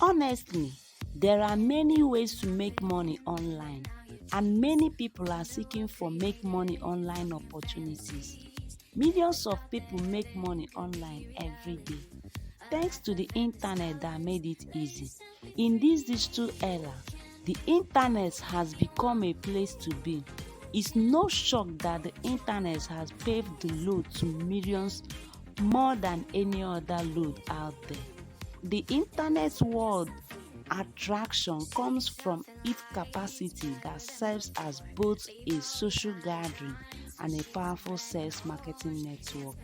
Honestly, there are many ways to make money online, and many people are seeking for make money online opportunities. Millions of people make money online every day, thanks to the internet that made it easy. In this digital era, the internet has become a place to be. It's no shock that the internet has paved the road to millions more than any other road out there. The internet's world attraction comes from its capacity that serves as both a social gathering and a powerful sales marketing network.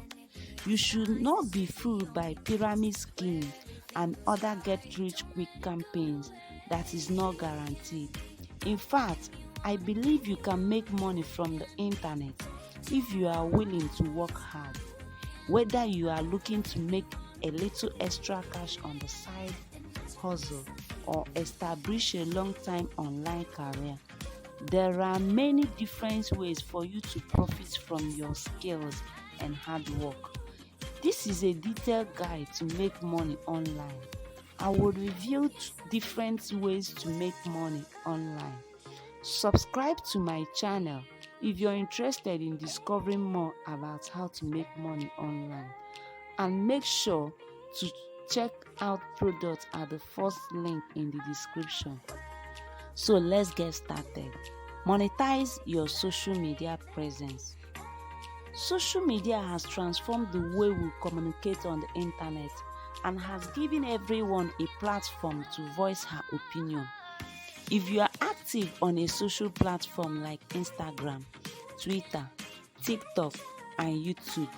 You should not be fooled by pyramid schemes and other get-rich-quick campaigns that is not guaranteed. In fact, I believe you can make money from the internet if you are willing to work hard. Whether you are looking to make a little extra cash on the side hustle or establish a long-time online career, there are many different ways for you to profit from your skills and hard work. This is a detailed guide to make money online. I will reveal different ways to make money online. Subscribe to my channel if you're interested in discovering more about how to make money online. And make sure to check out products at the first link in the description. So let's get started. Monetize your social media presence. Social media has transformed the way we communicate on the internet and has given everyone a platform to voice her opinion. If you are active on a social platform like Instagram, Twitter, TikTok, and YouTube,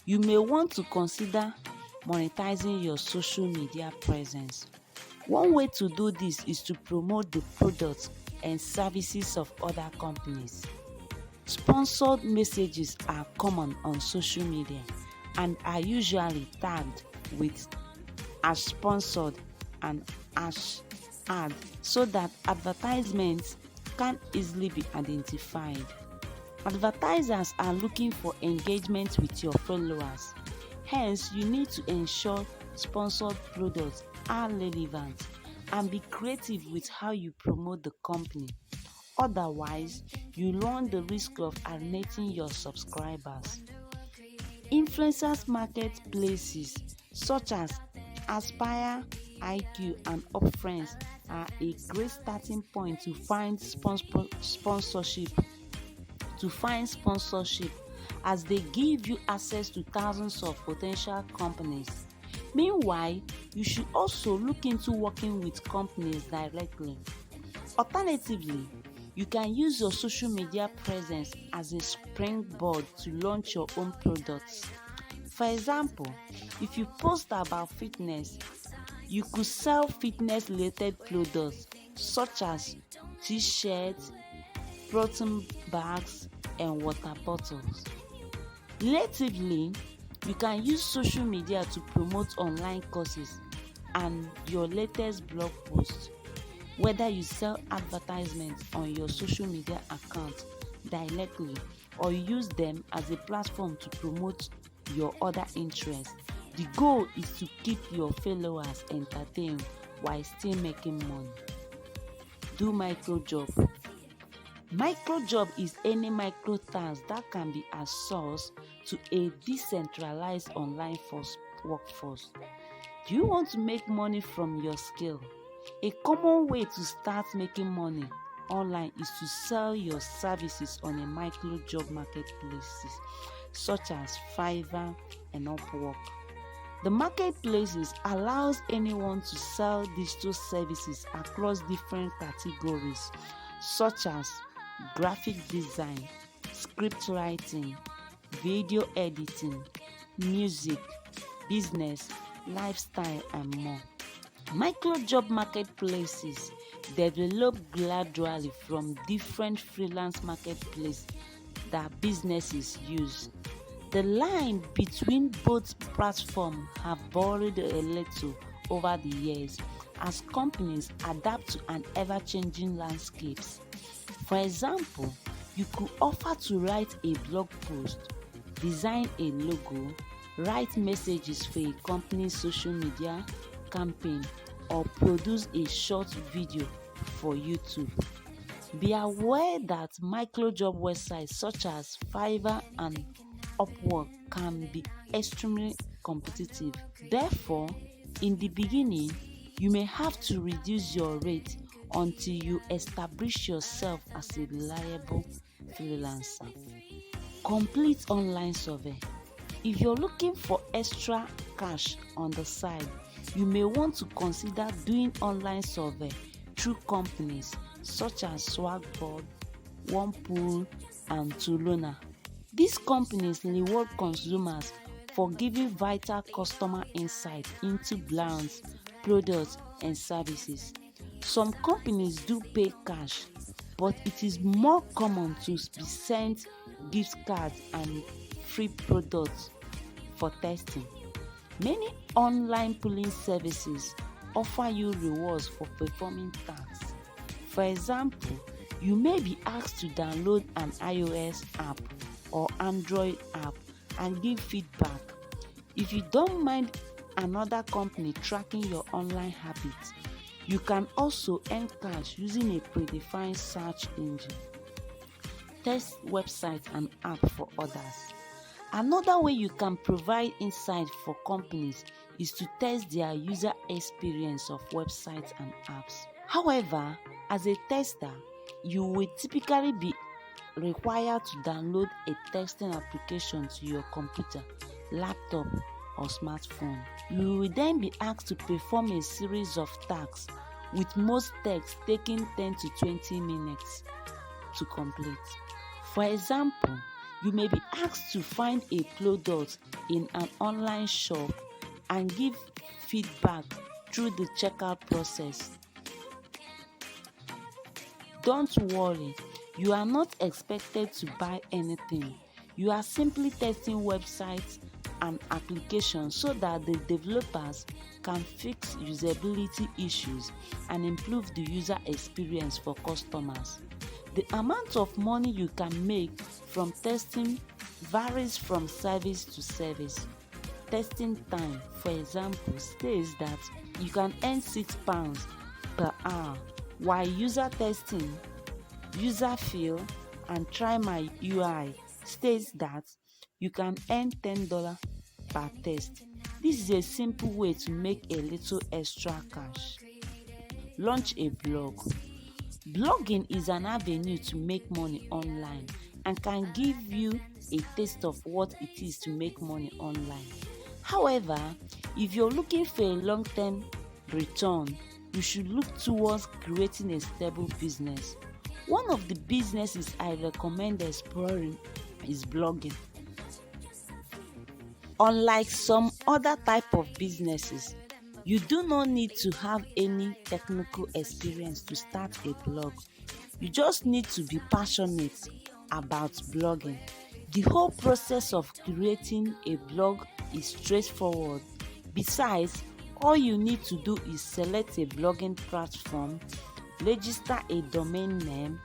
you may want to consider monetizing your social media presence. One way to do this is to promote the products and services of other companies. Sponsored messages are common on social media and are usually tagged with as sponsored and as ad so that advertisements can easily be identified. Advertisers are looking for engagement with your followers. Hence, you need to ensure sponsored products are relevant and be creative with how you promote the company. Otherwise, you run the risk of alienating your subscribers. Influencers marketplaces such as Aspire, IQ, and Upfriends are a great starting point to find sponsorship as they give you access to thousands of potential companies. Meanwhile, you should also look into working with companies directly. Alternatively, you can use your social media presence as a springboard to launch your own products. For example, if you post about fitness, you could sell fitness-related products such as t-shirts, protein bags, and water bottles. Relatively, you can use social media to promote online courses and your latest blog post. Whether you sell advertisements on your social media account directly or use them as a platform to promote your other interests, the goal is to keep your followers entertained while still making money. Do micro job. Micro job is any micro task that can be outsourced to a decentralized online workforce. Do you want to make money from your skill? A common way to start making money online is to sell your services on a micro job marketplaces such as Fiverr and Upwork. The marketplaces allows anyone to sell digital services across different categories such as graphic design, script writing, video editing, music, business, lifestyle, and more. Micro job marketplaces develop gradually from different freelance marketplaces that businesses use. The line between both platforms have blurred a little over the years as companies adapt to an ever-changing landscapes. For example, you could offer to write a blog post, design a logo, write messages for a company's social media campaign, or produce a short video for YouTube. Be aware that microjob websites such as Fiverr and Upwork can be extremely competitive. Therefore, in the beginning, you may have to reduce your rate until you establish yourself as a reliable freelancer. Complete online survey. If you're looking for extra cash on the side, you may want to consider doing online survey through companies such as Swagboard, OnePool, and Tulona. These companies reward consumers for giving vital customer insight into brands, products, and services. Some companies do pay cash, but it is more common to be sent gift cards and free products for testing. Many online pooling services offer you rewards for performing tasks. For example, you may be asked to download an iOS app or Android app and give feedback. If you don't mind another company tracking your online habits, you can also earn cash using a predefined search engine. Test websites and apps for others. Another way you can provide insight for companies is to test their user experience of websites and apps. However, as a tester, you will typically be required to download a testing application to your computer, laptop, or smartphone. You will then be asked to perform a series of tasks, with most tasks taking 10 to 20 minutes to complete. For example, you may be asked to find a product in an online shop and give feedback through the checkout process. Don't worry, you are not expected to buy anything. You are simply testing websites and applications so that the developers can fix usability issues and improve the user experience for customers. The amount of money you can make from testing varies from service to service. Testing time, for example, states that you can earn £6 per hour, while user testing, user feel, and try my UI states that you can earn $10 per test. This is a simple way to make a little extra cash. Launch a blog. Blogging is an avenue to make money online and can give you a taste of what it is to make money online. However, if you're looking for a long-term return, you should look towards creating a stable business. One of the businesses I recommend exploring is blogging. Unlike some other type of businesses, you do not need to have any technical experience to start a blog. You just need to be passionate about blogging. The whole process of creating a blog is straightforward. Besides, all you need to do is select a blogging platform, register a domain name,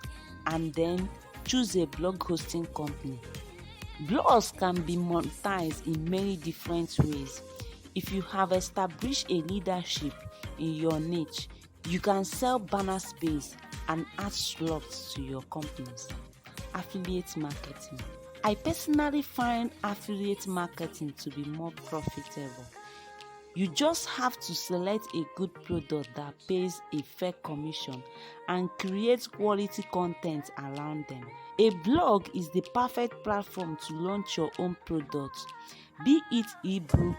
and then choose a blog hosting company. Blogs can be monetized in many different ways. If you have established a leadership in your niche, you can sell banner space and add slots to your companies. Affiliate marketing. I personally find affiliate marketing to be more profitable. You just have to select a good product that pays a fair commission and create quality content around them. A blog is the perfect platform to launch your own products, be it ebook,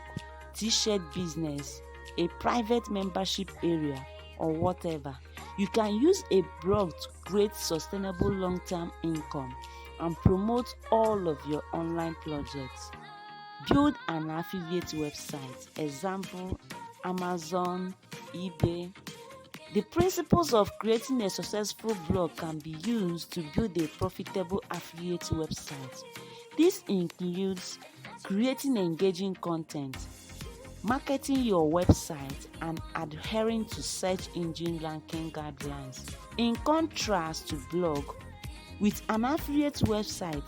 t-shirt business, a private membership area, or whatever. You can use a blog to create sustainable long-term income and promote all of your online projects. Build an affiliate website. Example, Amazon, eBay. The principles of creating a successful blog can be used to build a profitable affiliate website. This includes creating engaging content, marketing your website, and adhering to search engine ranking guidelines. In contrast to blog, with an affiliate website,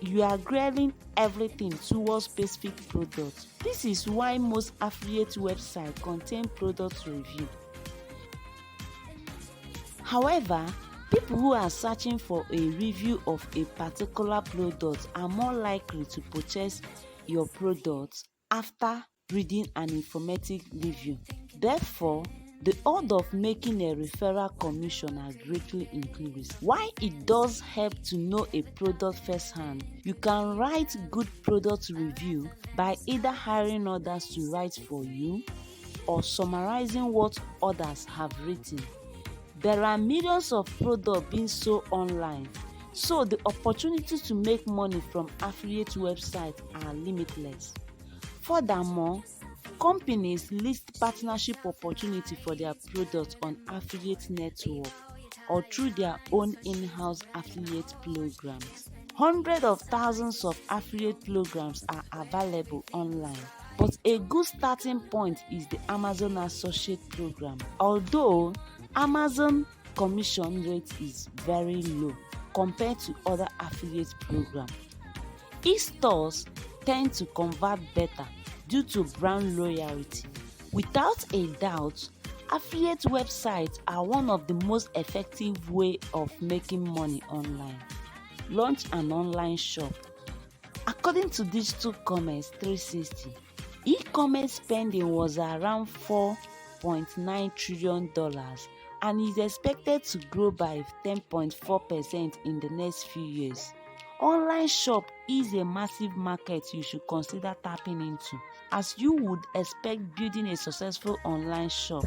you are gearing everything towards specific products. This is why most affiliate websites contain product review. However, people who are searching for a review of a particular product are more likely to purchase your product after reading an informative review. Therefore, the odds of making a referral commission are greatly increased. While it does help to know a product firsthand, you can write good product review by either hiring others to write for you or summarizing what others have written. There are millions of products being sold online, so the opportunities to make money from affiliate websites are limitless. Furthermore, companies list partnership opportunities for their products on affiliate network or through their own in-house affiliate programs. Hundreds of thousands of affiliate programs are available online, but a good starting point is the Amazon Associate Program. Although Amazon commission rate is very low compared to other affiliate programs, e-stores tend to convert better due to brand loyalty. Without a doubt, affiliate websites are one of the most effective ways of making money online. Launch an online shop. According to Digital Commerce 360, e-commerce spending was around $4.9 trillion and is expected to grow by 10.4% in the next few years. Online shop is a massive market you should consider tapping into. As you would expect, building a successful online shop,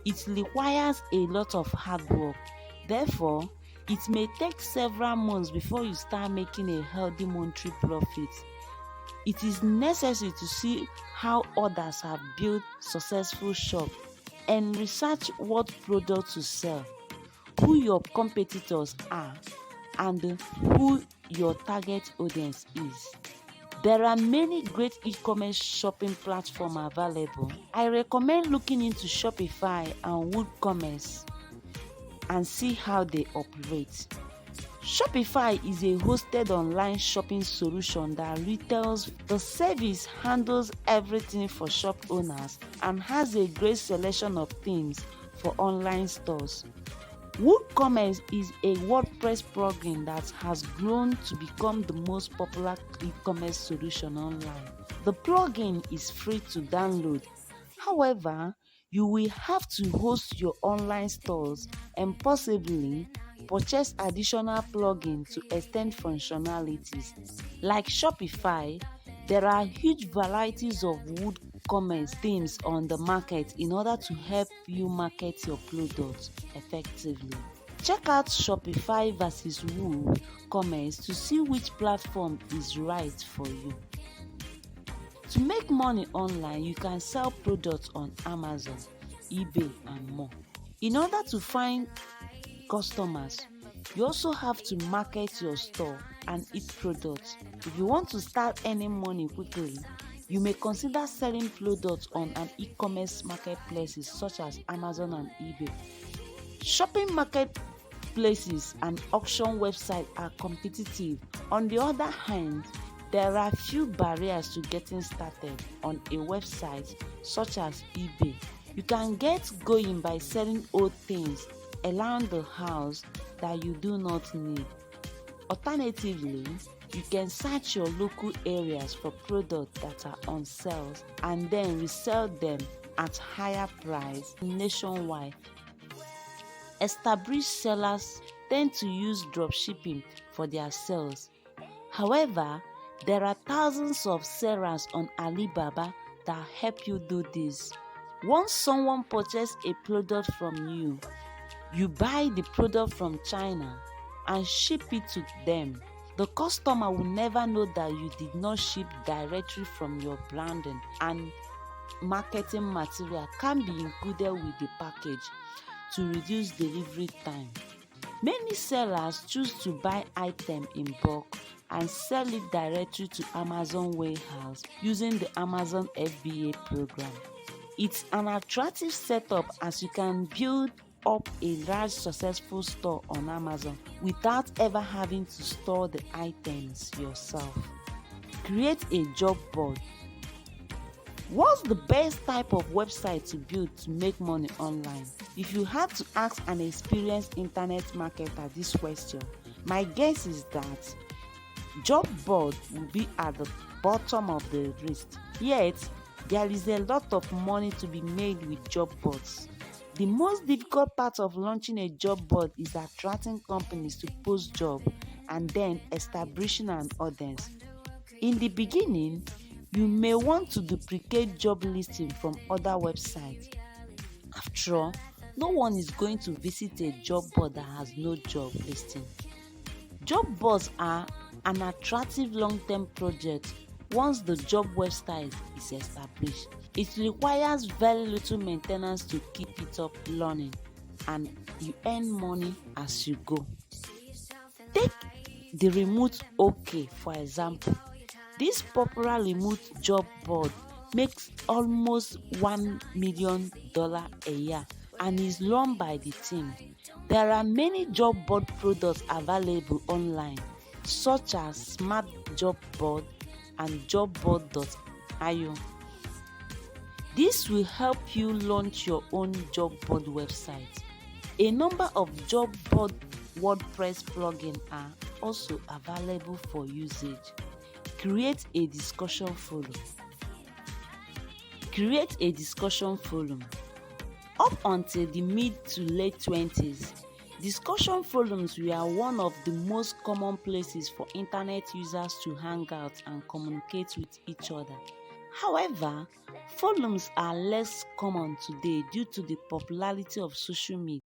it requires a lot of hard work. Therefore, it may take several months before you start making a healthy monthly profit. It is necessary to see how others have built successful shops and research what products to sell, who your competitors are, and who your target audience is. There are many great e-commerce shopping platforms available. I recommend looking into Shopify and WooCommerce and see how they operate. Shopify is a hosted online shopping solution that retails. The service handles everything for shop owners and has a great selection of themes for online stores. WooCommerce is a WordPress plugin that has grown to become the most popular e-commerce solution online. The plugin is free to download. However, you will have to host your online stores and possibly purchase additional plugins to extend functionalities. Like Shopify, there are huge varieties of WooCommerce themes on the market in order to help you market your products effectively. Check out Shopify versus WooCommerce to see which platform is right for you. To make money online, you can sell products on Amazon, eBay, and more. In order to find customers, you also have to market your store and its products. If you want to start earning money quickly, you may consider selling products on an e-commerce marketplaces such as Amazon and eBay. Shopping marketplaces and auction websites are competitive. On the other hand, there are few barriers to getting started on a website such as eBay. You can get going by selling old things around the house that you do not need. Alternatively, you can search your local areas for products that are on sale and then resell them at higher price nationwide. Established sellers tend to use dropshipping for their sales. However, there are thousands of sellers on Alibaba that help you do this. Once someone purchases a product from you, you buy the product from China and ship it to them. The customer will never know that you did not ship directly from your branding, and marketing material can be included with the package to reduce delivery time. Many sellers choose to buy items in bulk and sell it directly to Amazon warehouse using the Amazon FBA program. It's an attractive setup as you can build up a large successful store on Amazon without ever having to store the items yourself. Create a job board. What's the best type of website to build to make money online? If you had to ask an experienced internet marketer this question, my guess is that job board will be at the bottom of the list. Yet, there is a lot of money to be made with job boards. The most difficult part of launching a job board is attracting companies to post jobs and then establishing an audience. In the beginning, you may want to duplicate job listings from other websites. After all, no one is going to visit a job board that has no job listing. Job boards are an attractive long-term project once the job website is established. It requires very little maintenance to keep it up running, and you earn money as you go. Take the remote OK for example. This popular remote job board makes almost $1 million a year and is run by the team. There are many job board products available online, such as Smart Job Board and jobboard.io. This will help you launch your own job board website. A number of job board WordPress plugins are also available for usage. Create a discussion forum. Up until the mid to late 20s, discussion forums were one of the most common places for internet users to hang out and communicate with each other. However, forums are less common today due to the popularity of social media.